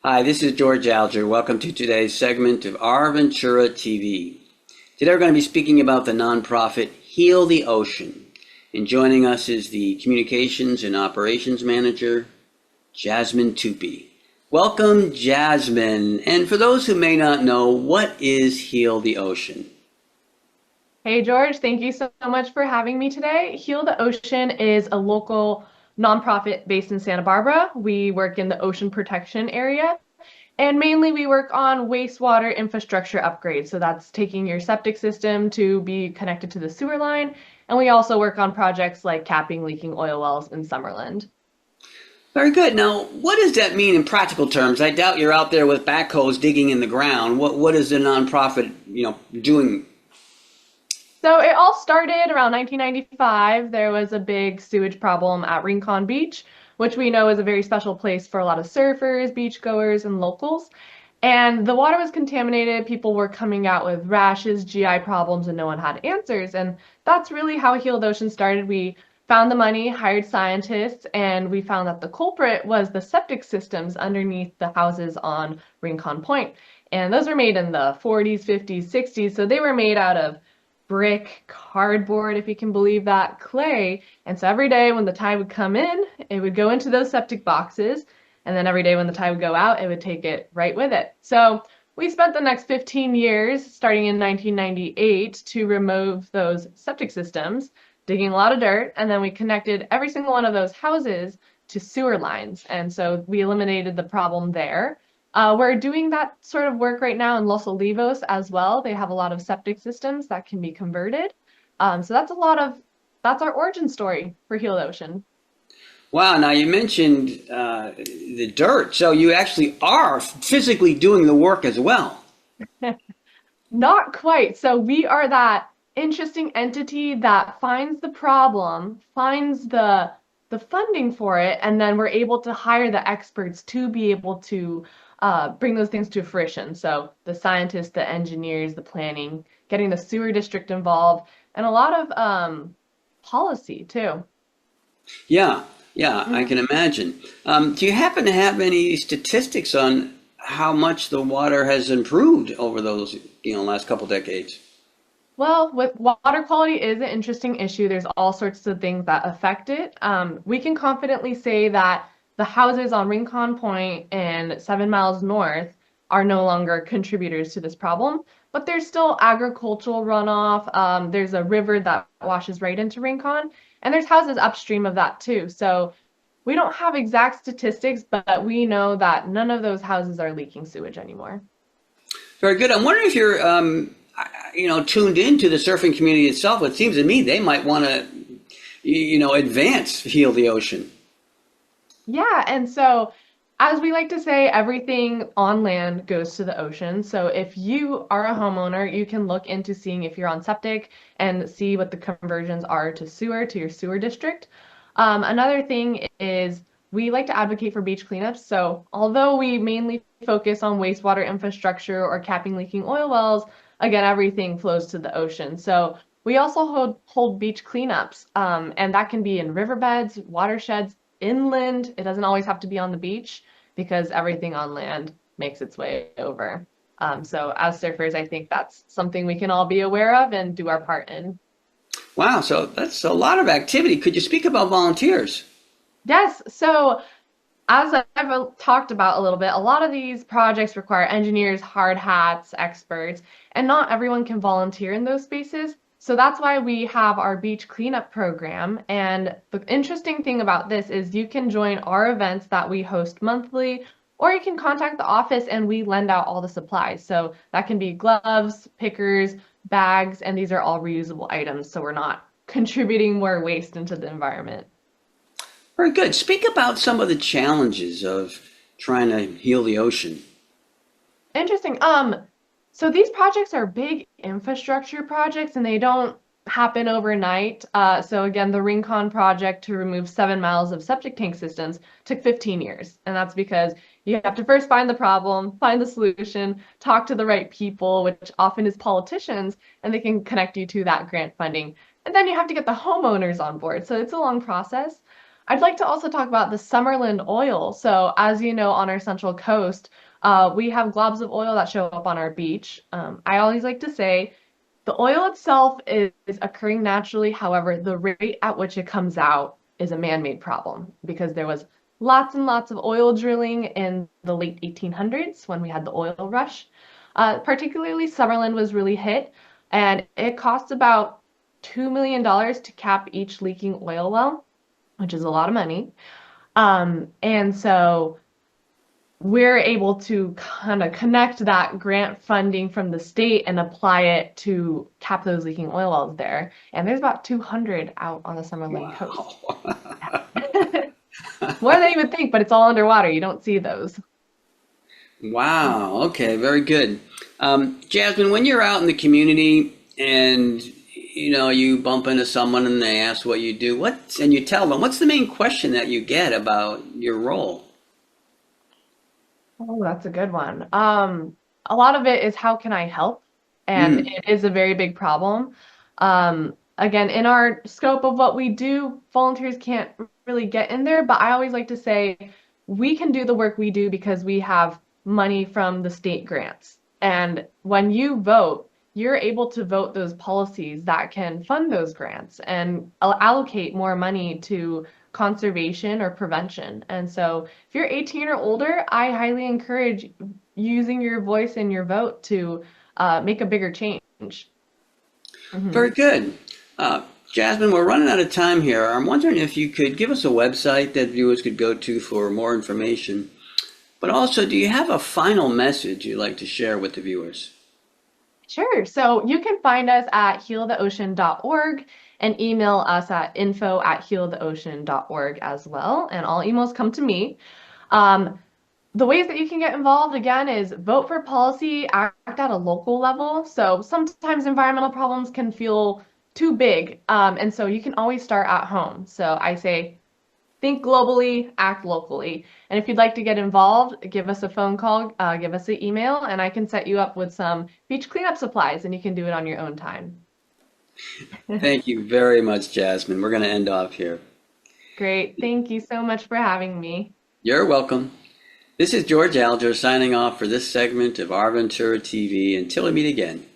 Hi, this is George Alger. Welcome to today's segment of Our Ventura TV. Today we're going to be speaking about the nonprofit Heal the Ocean. And joining us is the Communications and Operations Manager, Jasmin Tupy. Welcome, Jasmin. And for those who may not know, what is Heal the Ocean? Hey George, thank you so much for having me today. Heal the Ocean is a local nonprofit based in Santa Barbara. We work in the ocean protection area, and mainly we work on wastewater infrastructure upgrades. So that's taking your septic system to be connected to the sewer line. And we also work on projects like capping leaking oil wells in Summerland. Very good. Now, what does that mean in practical terms? I doubt you're out there with backhoes digging in the ground. What is the nonprofit, doing? So it all started around 1995. There was a big sewage problem at Rincon Beach, which we know is a very special place for a lot of surfers, beachgoers, and locals. And the water was contaminated. People were coming out with rashes, GI problems, and no one had answers. And that's really how Healed Ocean started. We found the money, hired scientists, and we found that the culprit was the septic systems underneath the houses on Rincon Point. And those were made in the 40s, 50s, 60s. So they were made out of brick, cardboard, if you can believe that, clay. And so every day when the tide would come in, it would go into those septic boxes. And then every day when the tide would go out, it would take it right with it. So we spent the next 15 years, starting in 1998, to remove those septic systems, digging a lot of dirt, and then we connected every single one of those houses to sewer lines. And so we eliminated the problem there. We're doing that sort of work right now in Los Olivos as well. They have a lot of septic systems that can be converted. So that's our origin story for Heal the Ocean. Wow, now you mentioned the dirt, so you actually are physically doing the work as well. Not quite. So we are that interesting entity that finds the problem, finds the funding for it, and then we're able to hire the experts to be able to bring those things to fruition. So the scientists, the engineers, the planning, getting the sewer district involved, and a lot of policy too. Yeah, yeah, I Mhm. can imagine. Do you happen to have any statistics on how much the water has improved over those, last couple decades? Well, with water quality is an interesting issue. There's all sorts of things that affect it. We can confidently say that the houses on Rincon Point and 7 miles north are no longer contributors to this problem, but there's still agricultural runoff. There's a river that washes right into Rincon, and there's houses upstream of that too. So we don't have exact statistics, but we know that none of those houses are leaking sewage anymore. Very good. I'm wondering if you're, tuned into the surfing community itself. It seems to me they might want to, advance Heal the Ocean. Yeah, and so as we like to say, everything on land goes to the ocean. So if you are a homeowner, you can look into seeing if you're on septic and see what the conversions are to sewer, to your sewer district. Another thing is we like to advocate for beach cleanups. So although we mainly focus on wastewater infrastructure or capping leaking oil wells, again, everything flows to the ocean. So we also hold beach cleanups, and that can be in riverbeds, watersheds, inland. It doesn't always have to be on the beach because everything on land makes its way over. So as surfers, I think that's something we can all be aware of and do our part in. Wow, so that's a lot of activity. Could you speak about volunteers? Yes, so as I've talked about a little bit, a lot of these projects require engineers, hard hats, experts, and not everyone can volunteer in those spaces. So that's why we have our beach cleanup program. And the interesting thing about this is you can join our events that we host monthly, or you can contact the office and we lend out all the supplies. So that can be gloves, pickers, bags, and these are all reusable items. So we're not contributing more waste into the environment. Very good. Speak about some of the challenges of trying to heal the ocean. Interesting. So these projects are big infrastructure projects and they don't happen overnight. So again, the Rincon project to remove 7 miles of septic tank systems took 15 years. And that's because you have to first find the problem, find the solution, talk to the right people, which often is politicians, and they can connect you to that grant funding. And then you have to get the homeowners on board. So it's a long process. I'd like to also talk about the Summerland oil. So, as you know, on our Central Coast, we have globs of oil that show up on our beach. I always like to say the oil itself is occurring naturally. However, the rate at which it comes out is a man-made problem because there was lots and lots of oil drilling in the late 1800s when we had the oil rush. Particularly, Summerland was really hit, and it cost about $2 million to cap each leaking oil well, which is a lot of money. And so we're able to kind of connect that grant funding from the state and apply it to cap those leaking oil wells there. And there's about 200 out on the Summerlin coast. Wow. More than you would think, but it's all underwater. You don't see those. Wow. Okay. Very good. Jasmine, when you're out in the community and you bump into someone and they ask what you do, and you tell them, what's the main question that you get about your role? Oh, that's a good one. A lot of it is how can I help? And Mm, it is a very big problem. Again, in our scope of what we do, volunteers can't really get in there, but I always like to say we can do the work we do because we have money from the state grants. And when you vote, you're able to vote those policies that can fund those grants and allocate more money to conservation or prevention. And so if you're 18 or older, I highly encourage using your voice and your vote to make a bigger change. very Mhm. good. Jasmine, we're running out of time here. I'm wondering if you could give us a website that viewers could go to for more information. But also, do you have a final message you'd like to share with the viewers? Sure. So you can find us at healtheocean.org and email us at info@healtheocean.org as well. And all emails come to me. Um, the ways that you can get involved again is vote for policy, act at a local level. So sometimes environmental problems can feel too big. And so you can always start at home. So I say think globally, act locally. And if you'd like to get involved, give us a phone call, give us an email, and I can set you up with some beach cleanup supplies and you can do it on your own time. Thank you very much, Jasmine. We're going to end off here. Great. Thank you so much for having me. You're welcome. This is George Alger signing off for this segment of Our Ventura TV. Until we meet again.